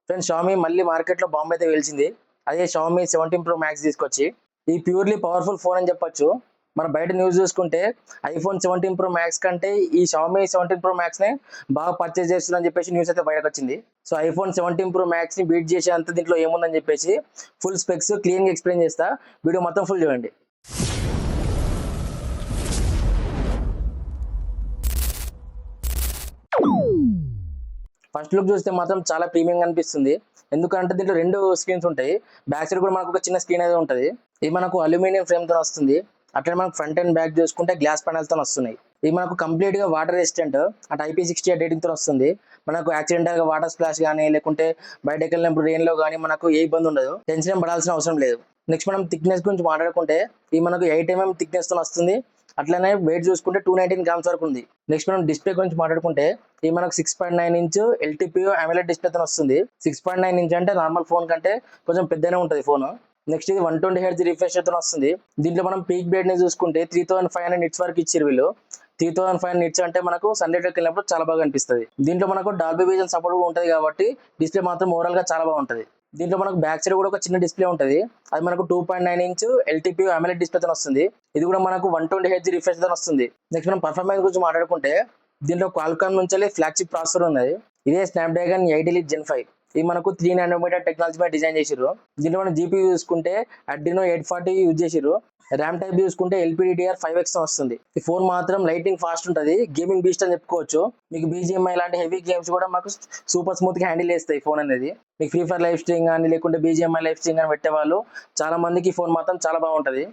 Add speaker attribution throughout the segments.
Speaker 1: Friends Xiaomi మళ్ళీ మార్కెట్లో bomb అయితే వెలిచింది. అదే షామీ 17 ప్రో మ్యాక్స్ తీసుకొచ్చి ఈ ప్యూర్లీ పవర్ఫుల్ ఫోన్ అని చెప్పొచ్చు. మన బయట న్యూస్ చూసుకుంటే ఐఫోన్ 17 ప్రో మ్యాక్స్ కంటే ఈ షామీ 17 ప్రో మ్యాక్స్ నే బాగా పర్చేస్ చేస్తుందని చెప్పేసి న్యూస్ అయితే బయటకు వచ్చింది. సో ఐఫోన్ 17 ప్రో మ్యాక్స్ ని బీట్ చేసే అంత దీంట్లో ఏముందని చెప్పేసి ఫుల్ స్పెక్స్ క్లీన్ గా ఎక్స్ప్లెయిన్ చేస్తా. వీడియో మొత్తం ఫుల్ చూడండి. ఫస్ట్ లుక్ చూస్తే మాత్రం చాలా ప్రీమియం అనిపిస్తుంది. ఎందుకంటే దీంట్లో రెండు స్క్రీన్స్ ఉంటాయి. బ్యాక్ సైడ్ కూడా మనకు ఒక చిన్న స్క్రీన్ అయితే ఉంటుంది. ఇది మనకు అల్యూమినియం ఫ్రేమ్ తో వస్తుంది. అట్లా మనకు ఫ్రంట్ అండ్ బ్యాక్ చూసుకుంటే గ్లాస్ ప్యానెల్ తో వస్తున్నాయి. ఇది మనకు కంప్లీట్ గా వాటర్ రెసిస్టెంట్ అంటే IP68 రేటింగ్ తో వస్తుంది. మనకు యాక్సిడెంటల్ గా వాటర్ స్ప్లాష్ కానీ లేకుంటే బయటకు వెళ్ళినప్పుడు రెయిన్ లో కానీ మనకు ఏ ఇబ్బంది ఉండదు. టెన్షన్ పడాల్సిన అవసరం లేదు. నెక్స్ట్ మనం థిక్నెస్ గురించి మాట్లాడుకుంటే ఇది మనకు 8mm థిక్నెస్ తో వస్తుంది. అట్లనే వెయిట్ చూసుకుంటే 219 గ్రామ్స్ వరకు ఉంది. నెక్స్ట్ మనం డిస్ప్లే గురించి మాట్లాడుకుంటే ఇది మనకు 6.9 ఇంచ్ LTPO AMOLED డిస్ప్లే తో వస్తుంది. 6.9 ఇంచ్ అంటే నార్మల్ ఫోన్ కంటే కొంచెం పెద్దనే ఉంటుంది ఫోన్. నెక్స్ట్ ఇది 120 Hz రిఫ్రెష్ తో వస్తుంది. దీంట్లో మనం పీక్ బ్రైట్నెస్ చూసుకుంటే 3500 నిట్స్ వరకు ఇచ్చారు వీళ్ళు. 3500 నిట్స్ అంటే మనకు సన్లైట్ లోకి వెళ్ళినప్పుడు చాలా బాగా అనిపిస్తుంది. దీంట్లో మనకు డాల్బీ విజన్ సపోర్ట్ కూడా ఉంటుంది కాబట్టి డిస్ప్లే మాత్రం ఓవరాల్ గా చాలా బాగుంటుంది. దీంట్లో మనకు బ్యాక్ సైడ్ కూడా ఒక చిన్న డిస్ప్లే ఉంటుంది. అది మనకు 2.9 ఇంచ్ LTPO AMOLED డిస్ప్లే తో వస్తుంది. ఇది కూడా మనకు 120 Hz రిఫ్రెష్ తో వస్తుంది. నెక్స్ట్ మనం పర్ఫార్మెన్స్ గురించి మాట్లాడుకుంటే దీంట్లో క్వాల్కామ్ నుంచి ఫ్లాగ్షిప్ ప్రాసెసర్ ఉన్నది. ఇదే స్నాప్డ్రాగన్ 8 Elite Gen 5. ఇది మనకు 3 nm టెక్నాలజీ పై డిజైన్ చేసిరు. దీంట్లో మనం GPU చూసుకుంటే Adreno 840 యూజ్ చేసిరు. ర్యామ్ టైప్ చూసుకుంటే LPDDR5X తో వస్తుంది. ఈ ఫోన్ మాత్రం లైటింగ్ ఫాస్ట్ ఉంటుంది. గేమింగ్ బీస్ట్ అని చెప్పుకోవచ్చు. మీకు BGMI లాంటి హెవీ గేమ్స్ కూడా మాకు సూపర్ స్మూత్ గా హ్యాండిల్ చేస్తాయి ఫోన్ అనేది. మీకు ఫ్రీ ఫైర్ లైవ్ స్ట్రీమ్ కానీ లేకుంటే BGMI లైవ్ స్ట్రీమ్ కానీ పెట్టే వాళ్ళు చాలా మందికి ఈ ఫోన్ మాత్రం చాలా బాగుంటది.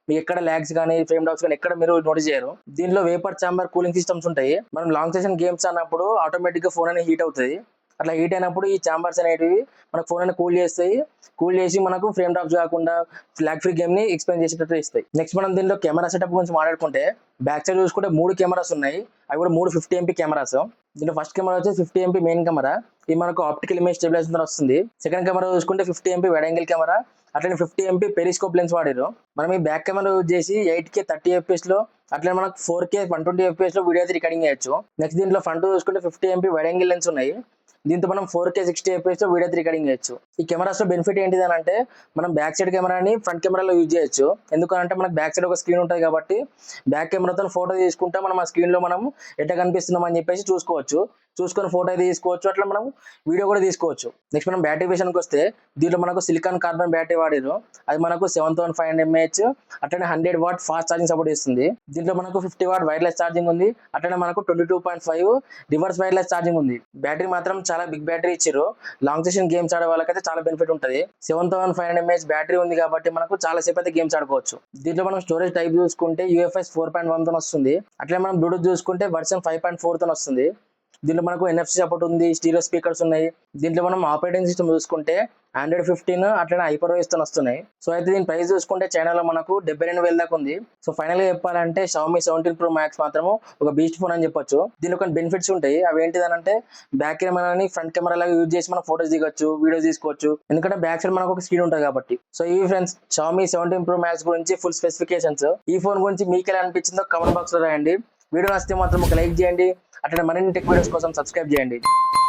Speaker 1: మీకు ఎక్కడ ల్యాగ్స్ కానీ ఫ్రేమ్ డ్రాప్స్ కానీ ఎక్కడ మీరు నోటీస్ చేయరు. దీనిలో వేపర్ చాంబర్ కూలింగ్ సిస్టమ్స్ ఉంటాయి. మనం లాంగ్ సెషన్ గేమ్స్ అన్నప్పుడు ఆటోమేటిక్ గా ఫోన్ అనేది హీట్ అవుతుంది. అట్లా హీట్ అయినప్పుడు ఈ చాంబర్స్ అనేటివి మనకు ఫోన్ అనేది కూల్ చేస్తాయి. కూల్ చేసి మనకు ఫ్రేమ్ డ్రాప్స్ కాకుండా ఫ్లాగ్ ఫ్రీ గేమ్ ని ఎక్స్ప్లెయిన్ చేసేటట్టు ఇస్తాయి. నెక్స్ట్ మనం దీనిలో కెమెరా సెటప్ గురించి మాట్లాడుకుంటే బ్యాక్ సైడ్ చూసుకుంటే 3 కెమెరాస్ ఉన్నాయి. అవి కూడా 3 50MP కెమెరాస్. దీంట్లో ఫస్ట్ కెమెరా వచ్చి 50MP మెయిన్ కెమెరా. ఇది మనకు ఆప్టికల్ ఇమేజ్ స్టెబిలైజేషన్ వస్తుంది. సెకండ్ కెమెరా చూసుకుంటే 50MP వైడ్ యాంగిల్ కెమెరా. అట్లనే 50MP పెరిస్కోప్ లెన్స్ వాడారు. మనం ఈ బ్యాక్ కెమెరా యూజ్ చేసి 8K 30 FPS లో అట్లనే మనకు 4K 120 FPS లో వీడియో అయితే రికార్డింగ్ చేయొచ్చు. నెక్స్ట్ దీంట్లో ఫ్రంట్ చూసుకుంటే 50MP వైడ్ యాంగిల్ లెన్స్ ఉన్నాయి. దీంతో మనం 4K 60 FPS లో వీడియో రికార్డింగ్ చేయొచ్చు. ఈ కెమెరాస్ లో బెనిఫిట్ ఏంటిది అని అంటే మనం బ్యాక్ సైడ్ కెమెరాని ఫ్రంట్ కెమెరాలో యూజ్ చేయొచ్చు. ఎందుకంటే మనకు బ్యాక్ సైడ్ ఒక స్క్రీన్ ఉంటుంది కాబట్టి బ్యాక్ కెమెరాతో ఫోటో తీసుకుంటే మనం ఆ స్క్రీన్ లో మనం ఎట్లా కనిపిస్తున్నాం అని చెప్పేసి చూసుకోవచ్చు. చూసుకొని ఫోటో అయితే తీసుకోవచ్చు. అట్లా మనం వీడియో కూడా తీసుకోవచ్చు. నెక్స్ట్ మనం బ్యాటరీ విషయానికి వస్తే దీంట్లో మనకు సిలికాన్ కార్బన్ బ్యాటరీ వాడారు. అది మనకు 7500 mAh అట్లనే 100 వాట్ ఫాస్ట్ ఛార్జింగ్ సపోర్ట్ ఇస్తుంది. దీంట్లో మనకు 50 వాట్ వైర్లెస్ ఛార్జింగ్ ఉంది. అట్లనే మనకు 22.5 రివర్స్ వైర్లెస్ ఛార్జింగ్ ఉంది. బ్యాటరీ మాత్రం చాలా బిగ్ బ్యాటరీ ఇచ్చారు. లాంగ్ సెషన్ గేమ్స్ ఆడే వాళ్ళకైతే చాలా బెనిఫిట్ ఉంటుంది. 7500 mAh బ్యాటరీ ఉంది కాబట్టి మనకు చాలా సేపు అయితే గేమ్స్ ఆడుకోవచ్చు. దీంట్లో మనం స్టోరేజ్ టైప్ చూసుకుంటే UFS 4.1 తో వస్తుంది. అట్లే మనం బ్లూటూత్ చూసుకుంటే వర్షన్ 5.4 తో వస్తుంది. దీంట్లో మనకు NFC సపోర్ట్ ఉంది. స్టీరియో స్పీకర్స్ ఉన్నాయి. దీంట్లో మనం ఆపరేటింగ్ సిస్టమ్ చూసుకుంటే Android 15 అట్లనే HyperOS తో వస్తున్నాయి. సో అయితే దీని ప్రైస్ చూసుకుంటే చైనాలో మనకు 72,000 దాకా ఉంది. సో ఫైనల్ గా చెప్పాలంటే Xiaomi 17 Pro Max మాత్రము ఒక బీస్ట్ ఫోన్ అని చెప్పొచ్చు. దీనిలో కొన్ని బెనిఫిట్స్ ఉంటాయి. అవి ఏంటిదనంటే బ్యాక్ కెమెరాని ఫ్రంట్ కెమెరా లాగా యూజ్ చేసి మనం ఫోటోస్ దిగొచ్చు, వీడియోస్ తీసుకోవచ్చు. ఎందుకంటే బ్యాక్ సైడ్ మనకు ఒక స్క్రీన్ ఉంటుంది కాబట్టి. సో ఈ ఫ్రెండ్స్ Xiaomi 17 Pro Max గురించి ఫుల్ స్పెసిఫికేషన్స్. ఈ ఫోన్ గురించి మీకు ఎలా అనిపించిందో కామెంట్ బాక్స్ లో రాయండి. వీడియో నచ్చితే మాత్రం ఒక లైక్ చేయండి. అట్లా మరిన్ని టెక్ వీడియోస్ కోసం సబ్స్క్రైబ్ చేయండి.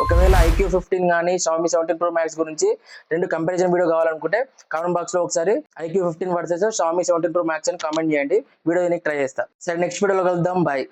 Speaker 1: ఒకవేళ IQ15 కానీ Xiaomi 17 Pro Max గురించి 2 కంపారిజన్ వీడియో కావాలనుకుంటే కామెంట్ బాక్స్ లో ఒకసారి IQ15 versus Xiaomi 17 Pro Max అని కామెంట్ చేయండి. వీడియో దీనికి ట్రై చేస్తా. సరే నెక్స్ట్ వీడియోలో కలుద్దాం. బాయ్.